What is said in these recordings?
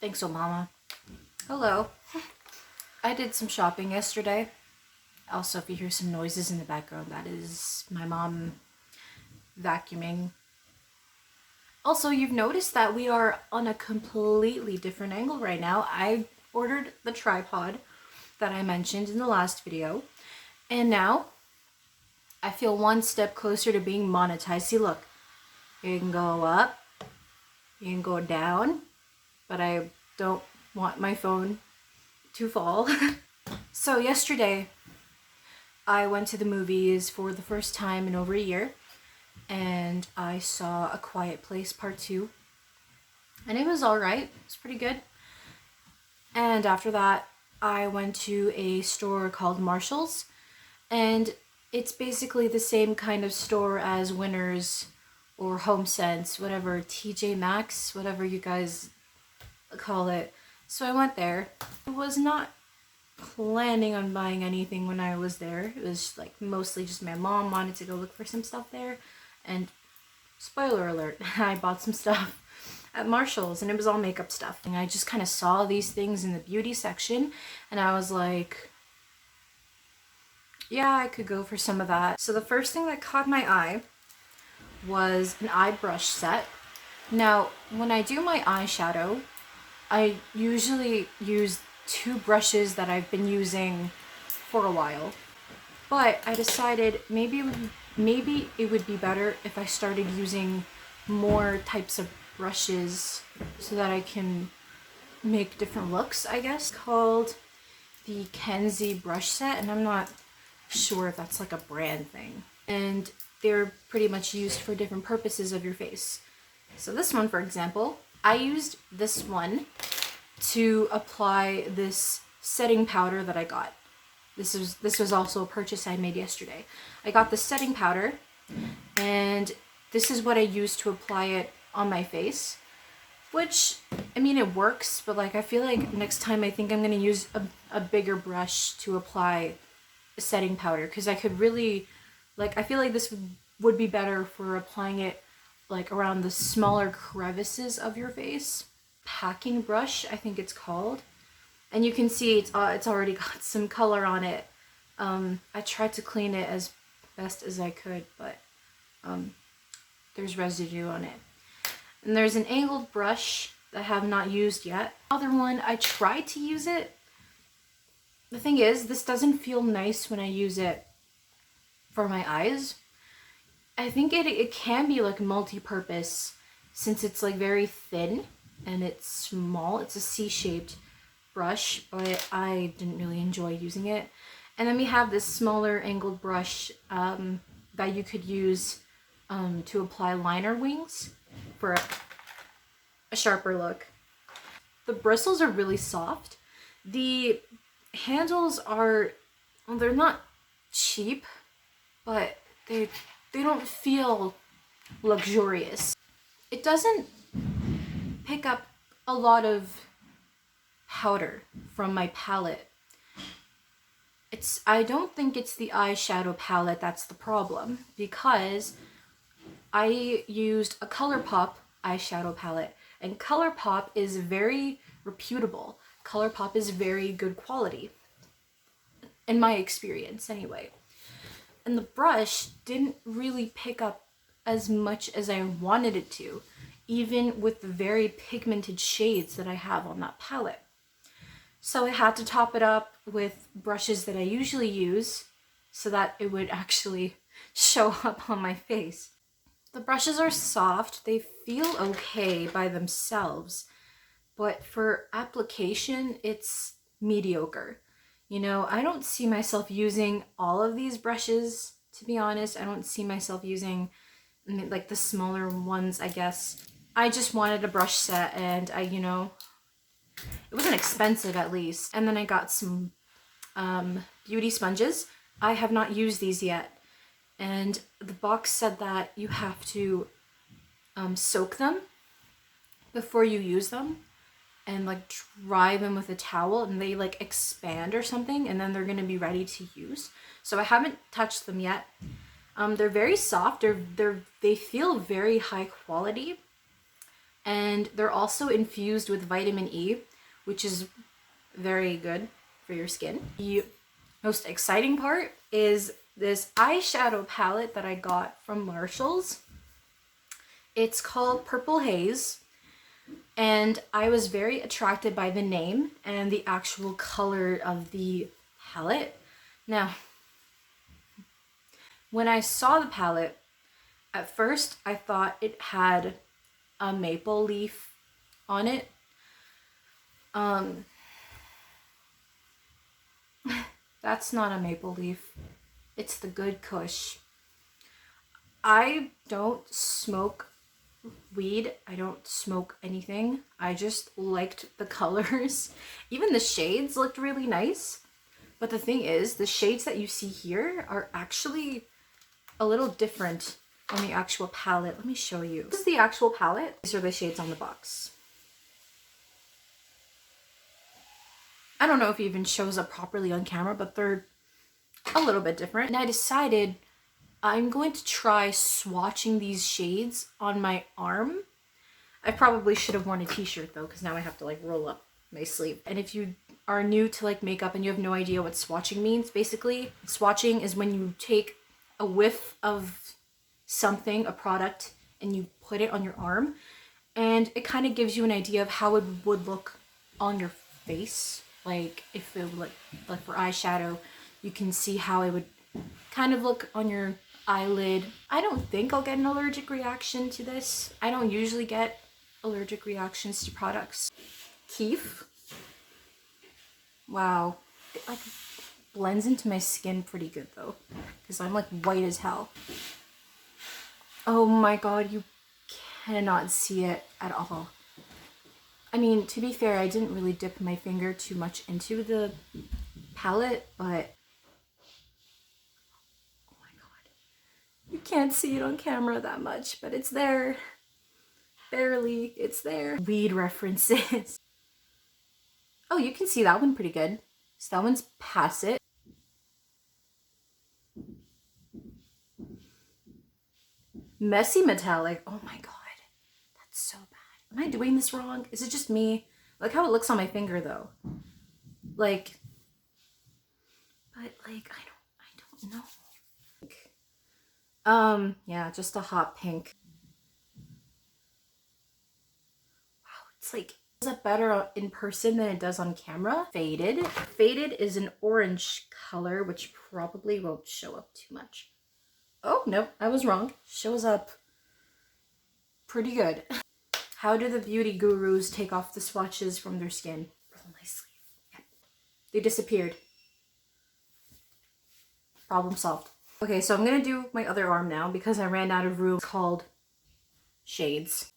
Thanks, Obama. Hello. I did some shopping yesterday. Also, if you hear some noises in the background, that is my mom vacuuming. Also, you've noticed that we are on a completely different angle right now. I ordered the tripod that I mentioned in the last video, and now I feel one step closer to being monetized. See, look, you can go up, you can go down, but I don't want my phone to fall. So yesterday, I went to the movies for the first time in over a year, and I saw A Quiet Place Part 2, and it was alright. It's pretty good. And after that, I went to a store called Marshall's, and it's basically the same kind of store as Winners or HomeSense, whatever, TJ Maxx, whatever you guys call it. So I went there. I was not planning on buying anything when I was there. It was like mostly just my mom wanted to go look for some stuff there, and spoiler alert, I bought some stuff at Marshall's, and it was all makeup stuff. And I just kind of saw these things in the beauty section, and I was like, yeah, I could go for some of that. So the first thing that caught my eye was an eye brush set. Now, when I do my eyeshadow, I usually use two brushes that I've been using for a while, but I decided maybe it would be better if I started using more types of brushes so that I can make different looks, I guess. Called the Kenzie brush set, and I'm not sure if that's like a brand thing, and they're pretty much used for different purposes of your face. So this one, for example, I used this one to apply this setting powder that I got. This was also a purchase I made yesterday. I got the setting powder, and this is what I used to apply it on my face, which, I mean, it works, but like I feel like next time I think I'm gonna use a bigger brush to apply a setting powder, because I could really, like, I feel like this would be better for applying it like around the smaller crevices of your face. Packing brush, I think it's called, and you can see it's already got some color on it. I tried to clean it as best as I could, but there's residue on it. And there's an angled brush that I have not used yet. Other one, I tried to use it. The thing is, this doesn't feel nice when I use it for my eyes. I think it can be like multi-purpose, since it's like very thin and it's small. It's a C-shaped brush, but I didn't really enjoy using it. And then we have this smaller angled brush that you could use to apply liner wings for a sharper look. The bristles are really soft. The handles are, well, they're not cheap, but they don't feel luxurious. It doesn't pick up a lot of powder from my palette. I don't think it's the eyeshadow palette that's the problem, because I used a ColourPop eyeshadow palette, and ColourPop is very reputable. ColourPop is very good quality, in my experience anyway. And the brush didn't really pick up as much as I wanted it to, even with the very pigmented shades that I have on that palette. So I had to top it up with brushes that I usually use so that it would actually show up on my face. The brushes are soft, they feel okay by themselves, but for application, it's mediocre. You know, I don't see myself using all of these brushes, to be honest. I don't see myself using like the smaller ones, I guess. I just wanted a brush set, and it wasn't expensive at least. And then I got some beauty sponges. I have not used these yet. And the box said that you have to soak them before you use them, and like dry them with a towel, and they like expand or something, and then they're gonna be ready to use. So I haven't touched them yet. They're very soft. They feel very high quality. And they're also infused with vitamin E, which is very good for your skin. The most exciting part is this eyeshadow palette that I got from Marshall's. It's called Purple Haze, and I was very attracted by the name and the actual color of the palette. Now, when I saw the palette, at first I thought it had a maple leaf on it. That's not a maple leaf. It's the Good Kush. I don't smoke weed. I don't smoke anything. I just liked the colors. Even the shades looked really nice. But the thing is, the shades that you see here are actually a little different on the actual palette. Let me show you. This is the actual palette. These are the shades on the box. I don't know if it even shows up properly on camera, but they're a little bit different. And I decided I'm going to try swatching these shades on my arm. I probably should have worn a t-shirt though, because now I have to like roll up my sleeve. And if you are new to like makeup and you have no idea what swatching means, basically swatching is when you take a whiff of something, a product, and you put it on your arm, and it kind of gives you an idea of how it would look on your face. Like if it would like for eyeshadow, you can see how it would kind of look on your eyelid. I don't think I'll get an allergic reaction to this. I don't usually get allergic reactions to products. Keef. Wow. It like blends into my skin pretty good though, because I'm like white as hell. Oh my god, you cannot see it at all. I mean, to be fair, I didn't really dip my finger too much into the palette, but oh my god. You can't see it on camera that much, but it's there. Barely, it's there. Weed references. Oh, you can see that one pretty good. So that one's Pass It. Messy Metallic. Oh my god. That's so bad. Am I doing this wrong? Is it just me? Like how it looks on my finger though. Like, but like, I don't know. Yeah, just a hot pink. Wow, it's like, is it better in person than it does on camera? Faded. Faded is an orange color, which probably won't show up too much. Oh, no, I was wrong. Shows up pretty good. How do the beauty gurus take off the swatches from their skin? Roll my sleeve. Yep. They disappeared. Problem solved. Okay, so I'm gonna do my other arm now because I ran out of room. It's called Shades.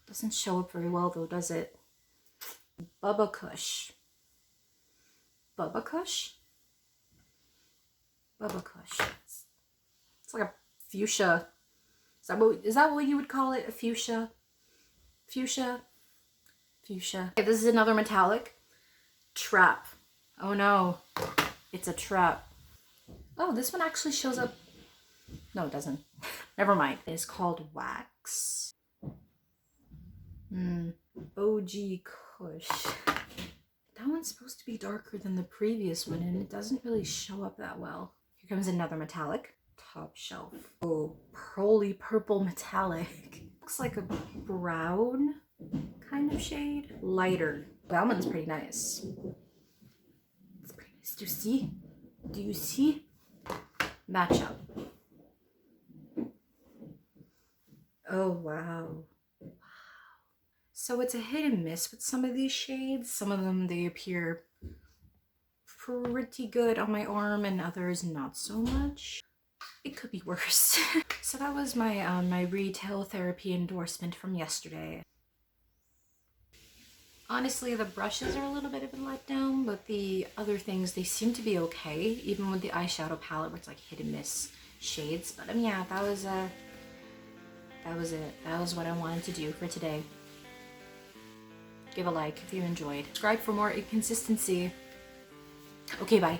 Doesn't show up very well though, does it? Bubba Kush. Bubba Kush? Bubba Kush. It's like a fuchsia. Is that what you would call it? A fuchsia? Fuchsia? Fuchsia. Okay, this is another metallic. Trap. Oh no. It's a trap. Oh, this one actually shows up. No, it doesn't. Never mind. It's called Wax. OG Kush. That one's supposed to be darker than the previous one, and it doesn't really show up that well. Here comes another metallic. Top Shelf. Oh, pearly purple metallic. Looks like a brown kind of shade. Lighter. That one's pretty nice. It's pretty nice. Do you see? Do you see? Match up. Oh, wow. Wow. So it's a hit and miss with some of these shades. Some of them, they appear pretty good on my arm, and others not so much. It could be worse. So that was my my retail therapy endorsement from yesterday. Honestly, the brushes are a little bit of a letdown, but the other things, they seem to be okay, even with the eyeshadow palette where it's like hit and miss shades. But yeah, that was it. That was what I wanted to do for today. Give a like if you enjoyed. Subscribe for more inconsistency. Okay, bye.